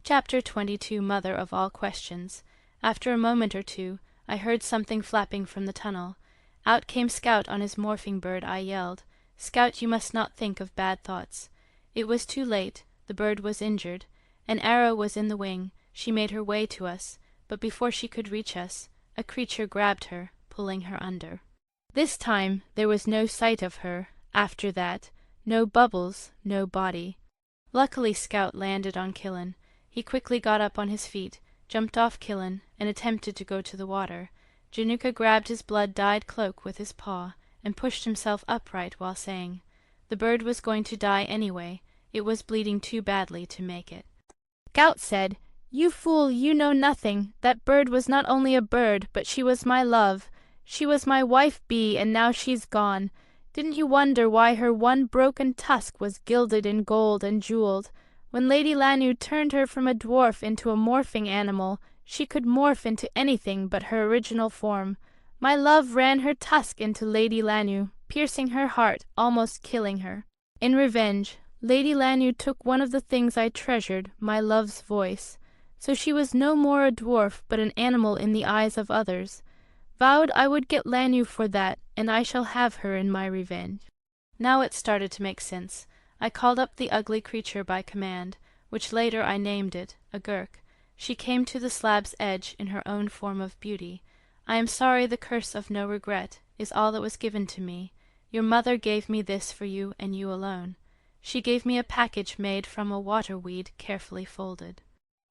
Chapter 22. Mother of All Questions. After a moment or two, I heard something flapping from the tunnel. Out came Scout on his morphing bird. I yelled, "Scout, you must not think of bad thoughts." It was too late. The bird was injured. An arrow was in the wing. She made her way to us, but before she could reach us, a creature grabbed her, pulling her under. This time there was no sight of her. After that, no bubbles, no body. Luckily Scout landed on Killen. He quickly got up on his feet, jumped off Killen, and attempted to go to the water. Januka grabbed his blood-dyed cloak with his paw, and pushed himself upright while saying, "The bird was going to die anyway. It was bleeding too badly to make it." Scout said, "You fool, you know nothing. That bird was not only a bird, but she was my love. She was my wife bee, and now she's gone. Didn't you wonder why her one broken tusk was gilded in gold and jeweled? When Lady Lanu turned her from a dwarf into a morphing animal, she could morph into anything but her original form. My love ran her tusk into Lady Lanu, piercing her heart, almost killing her. In revenge, Lady Lanu took one of the things I treasured, my love's voice. So she was no more a dwarf, but an animal in the eyes of others. Vowed I would get Lanu for that, and I shall have her in my revenge." Now it started to make sense. I called up the ugly creature by command, which later I named it, a Gurk. She came to the slab's edge in her own form of beauty. "I am sorry the curse of no regret is all that was given to me. Your mother gave me this for you and you alone." She gave me a package made from a water-weed carefully folded.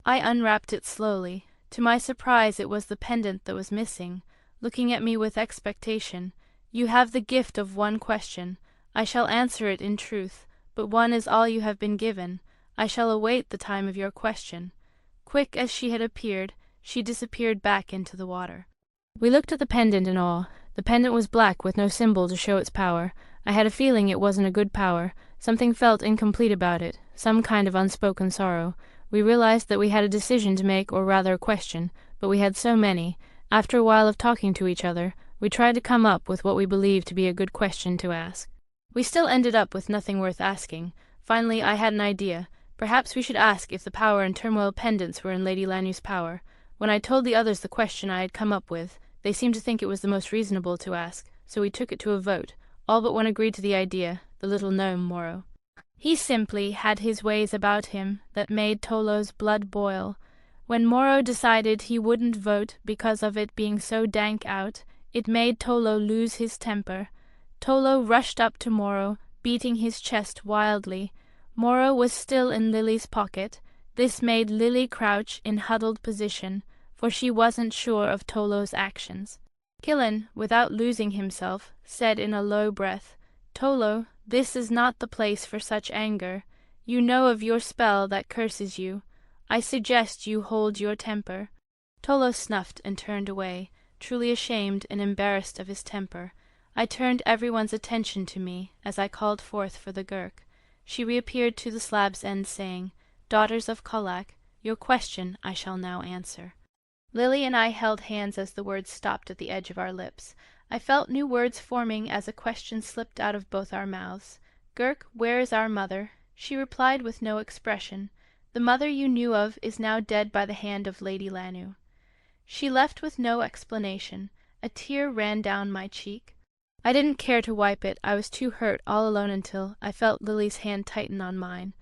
I unwrapped it slowly. To my surprise it was the pendant that was missing. Looking at me with expectation, "You have the gift of one question. I shall answer it in truth, but one is all you have been given. I shall await the time of your question." Quick as she had appeared, she disappeared back into the water. We looked at the pendant in awe. The pendant was black with no symbol to show its power. I had a feeling it wasn't a good power. Something felt incomplete about it, some kind of unspoken sorrow. We realized that we had a decision to make, or rather a question, but we had so many. After a while of talking to each other, we tried to come up with what we believed to be a good question to ask. We still ended up with nothing worth asking. Finally I had an idea. Perhaps we should ask if the power and turmoil pendants were in Lady Lanu's power. When I told the others the question I had come up with, they seemed to think it was the most reasonable to ask, so we took it to a vote. All but one agreed to the idea, the little gnome Moro. He simply had his ways about him that made Tolo's blood boil. When Moro decided he wouldn't vote because of it being so dank out, it made Tolo lose his temper. Tolo rushed up to Moro, beating his chest wildly. Moro was still in Lily's pocket. This made Lily crouch in huddled position, for she wasn't sure of Tolo's actions. Killen, without losing himself, said in a low breath, "Tolo, this is not the place for such anger. You know of your spell that curses you. I suggest you hold your temper." Tolo snuffed and turned away, truly ashamed and embarrassed of his temper. I turned everyone's attention to me as I called forth for the Gurk. She reappeared to the slab's end, saying, "Daughters of Colac, your question I shall now answer." Lily and I held hands as the words stopped at the edge of our lips. I felt new words forming as a question slipped out of both our mouths. "Gurk, where is our mother?" She replied with no expression. "The mother you knew of is now dead by the hand of Lady Lanu." She left with no explanation. A tear ran down my cheek. I didn't care to wipe it. I was too hurt all alone until I felt Lily's hand tighten on mine.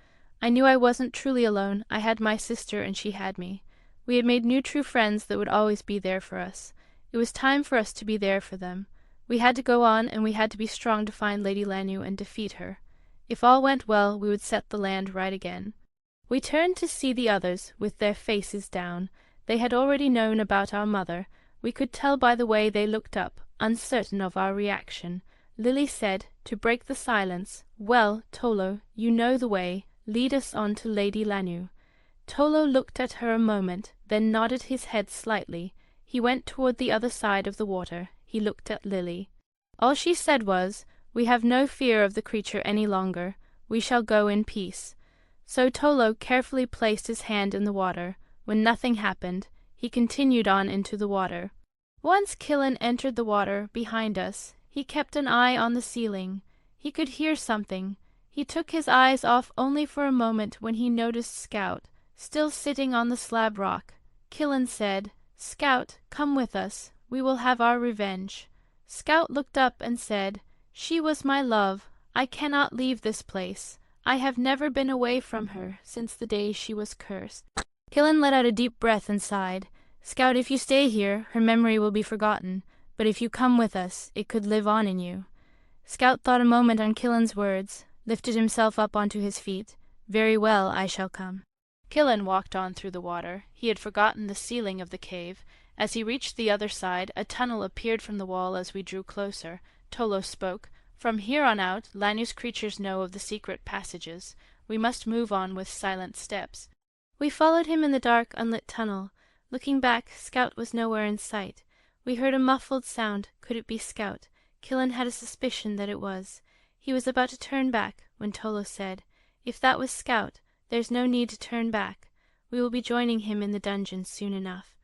I knew I wasn't truly alone. I had my sister and she had me. We had made new true friends that would always be there for us. It was time for us to be there for them. We had to go on, and we had to be strong to find Lady Lanu and defeat her. If all went well, we would set the land right again. We turned to see the others, with their faces down. They had already known about our mother. We could tell by the way they looked up, uncertain of our reaction. Lily said, to break the silence, "Well, Tolo, you know the way. Lead us on to Lady Lanu." Tolo looked at her a moment, then nodded his head slightly. He went toward the other side of the water. He looked at Lily. All she said was, "We have no fear of the creature any longer. We shall go in peace." So Tolo carefully placed his hand in the water. When nothing happened, he continued on into the water. Once Killen entered the water behind us. He kept an eye on the ceiling. He could hear something. He took his eyes off only for a moment when he noticed Scout. still sitting on the slab rock. Killen said, "Scout, come with us. We will have our revenge." Scout looked up and said, "She was my love. I cannot leave this place. I have never been away from her since the day she was cursed." Killen let out a deep breath and sighed. "Scout, if you stay here, her memory will be forgotten, but if you come with us, it could live on in you." Scout thought a moment on Killen's words, lifted himself up onto his feet. "Very well, I shall come." Killen walked on through the water. He had forgotten the ceiling of the cave. As he reached the other side, a tunnel appeared from the wall as we drew closer. Tolo spoke. "From here on out, Lanus creatures know of the secret passages. We must move on with silent steps." We followed him in the dark, unlit tunnel. Looking back, Scout was nowhere in sight. We heard a muffled sound. Could it be Scout? Killen had a suspicion that it was. He was about to turn back when Tolo said, "If that was Scout, there's no need to turn back. We will be joining him in the dungeon soon enough."